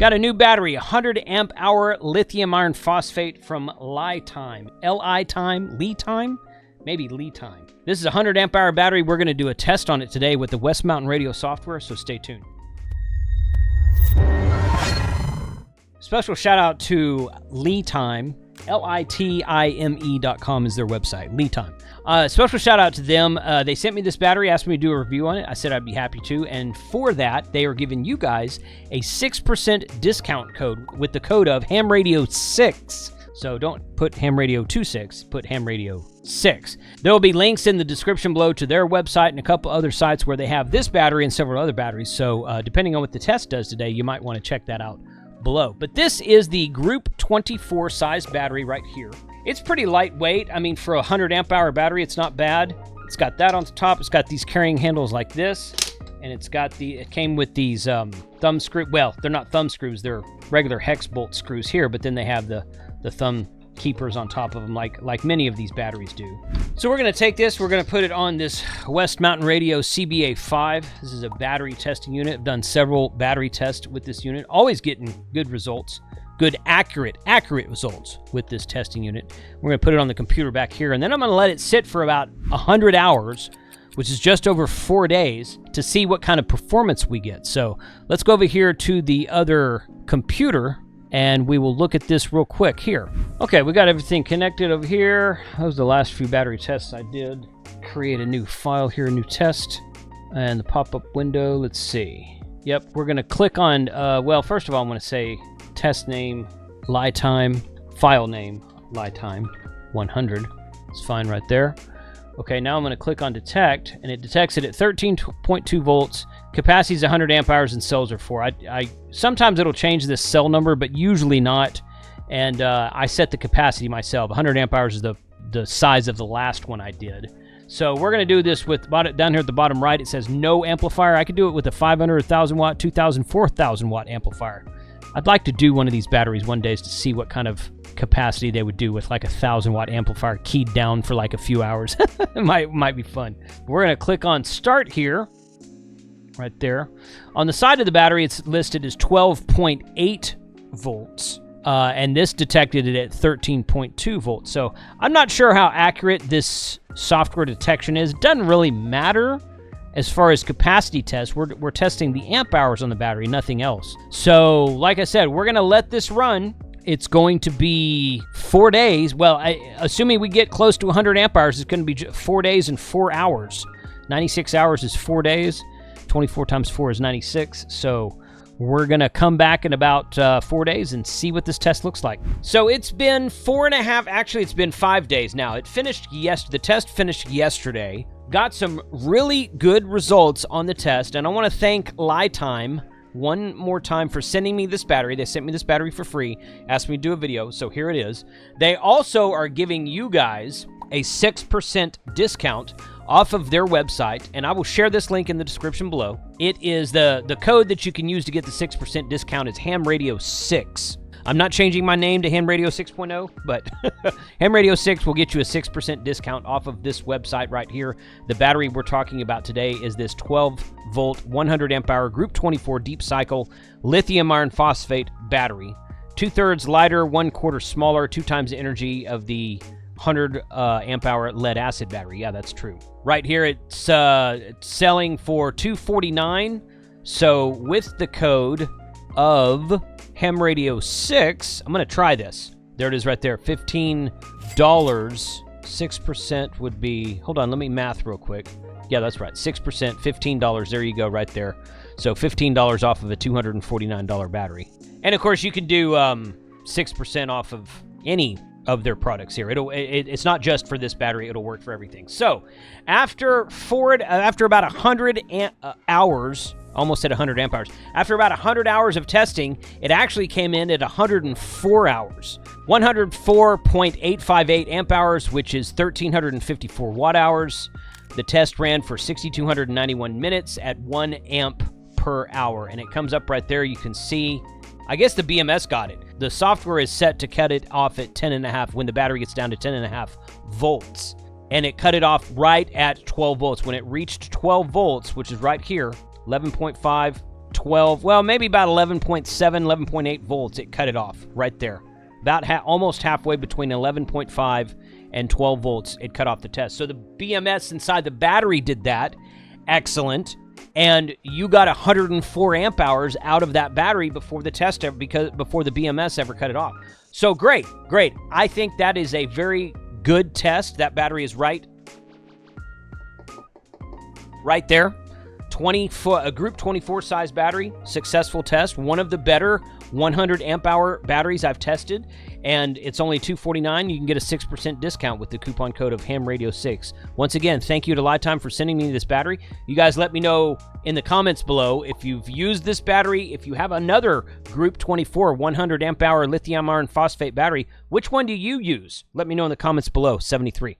Got a new battery, 100 amp hour lithium iron phosphate from LiTime. LiTime? Maybe LiTime. This is a 100 amp hour battery. We're going to do a test on it today with the West Mountain Radio software, so stay tuned. Special shout out to LiTime. LiTime.com is their website, LiTime. Special shout out to them. They sent me this battery, asked me to do a review on it. I said I'd be happy to. And for that, they are giving you guys a 6% discount code with the code of HamRadio6. So don't put HamRadio26, put HamRadio6. There will be links in the description below to their website and a couple other sites where they have this battery and several other batteries. So depending on what the test does today, you might want to check that out below. But this is the Group 24 size battery right here. It's pretty lightweight. I mean, for a 100 amp hour battery, it's not bad. It's got that on the top. It's got these carrying handles like this, and it came with these thumb screw. Well, they're not thumb screws. They're regular hex bolt screws here, but then they have the thumb keepers on top of them like many of these batteries do. So we're going to take this, we're going to put it on this West Mountain Radio CBA5. This is a battery testing unit. I've done several battery tests with this unit, always getting good results, good accurate results with this testing unit. We're going to put it on the computer back here, and then I'm going to let it sit for about 100 hours, which is just over 4 days, to see what kind of performance we get. So let's go over here to the other computer, and we will look at this real quick here. Okay, we got everything connected over here. Those are the last few battery tests I did. Create a new file here, a new test. And the pop-up window, let's see. Yep, we're gonna click on, well, first of all, I'm gonna say test name, LiTime, file name, LiTime 100. It's fine right there. Okay, now I'm gonna click on detect, and it detects it at 13.2 volts. Capacity is 100 amp hours and cells are 4. Sometimes it'll change this cell number, but usually not. And I set the capacity myself. 100 amp hours is the size of the last one I did. So we're going to do this with, down here at the bottom right, it says no amplifier. I could do it with a 500, 1,000 watt, 2,000, 4,000 watt amplifier. I'd like to do one of these batteries one day to see what kind of capacity they would do with like a 1,000 watt amplifier keyed down for like a few hours. It might be fun. We're going to click on start here. Right there. On the side of the battery, it's listed as 12.8 volts, and this detected it at 13.2 volts. So I'm not sure how accurate this software detection is. It doesn't really matter as far as capacity tests. We're testing the amp hours on the battery, nothing else. So like I said, we're going to let this run. It's going to be 4 days. Well, assuming we get close to 100 amp hours, it's going to be 4 days and 4 hours. 96 hours is 4 days. 24 times 4 is 96, so we're going to come back in about 4 days and see what this test looks like. So it's been 4.5, actually it's been 5 days now. It finished the test finished yesterday. Got some really good results on the test, and I want to thank LiTime one more time for sending me this battery. They sent me this battery for free, asked me to do a video, so here it is. They also are giving you guys a 6% discount off of their website, and I will share this link in the description below. It is the code that you can use to get the 6% discount is HamRadio6. I'm not changing my name to HamRadio 6.0, but HamRadio6 will get you a 6% discount off of this website right here. The battery we're talking about today is this 12-volt, 100 amp hour Group 24 deep cycle lithium iron phosphate battery. 2/3 lighter, 1/4 smaller, 2 times the energy of the 100 amp hour lead acid battery. Yeah, that's true. Right here, it's selling for $249. So with the code of HamRadio6, I'm going to try this. There it is right there, $15. 6% would be, hold on, let me math real quick. Yeah, that's right, 6%, $15. There you go, right there. So $15 off of a $249 battery. And of course, you can do 6% off of any of their products here. It's not just for this battery. It'll work for everything. So after about 100 hours, almost at 100 amp hours, after about 100 hours of testing, it actually came in at 104 hours. 104.858 amp hours, which is 1,354 watt hours. The test ran for 6,291 minutes at 1 amp per hour. And it comes up right there. You can see, I guess the BMS got it. The software is set to cut it off at 10.5 when the battery gets down to 10.5 volts. And it cut it off right at 12 volts. When it reached 12 volts, which is right here, 11.5, 12, well, maybe about 11.7, 11.8 volts. It cut it off right there. About almost halfway between 11.5 and 12 volts, it cut off the test. So the BMS inside the battery did that. Excellent. And you got 104 amp hours out of that battery before the test, before the BMS ever cut it off. So great. I think that is a very good test. That battery is right there. A Group 24 size battery, successful test. One of the better 100 amp hour batteries I've tested, and it's only $249. You can get a 6% discount with the coupon code of HamRadio6. Once again, thank you to LiTime for sending me this battery. You guys let me know in the comments below if you've used this battery. If you have another Group 24 100 amp hour lithium iron phosphate battery, which one do you use? Let me know in the comments below. 73.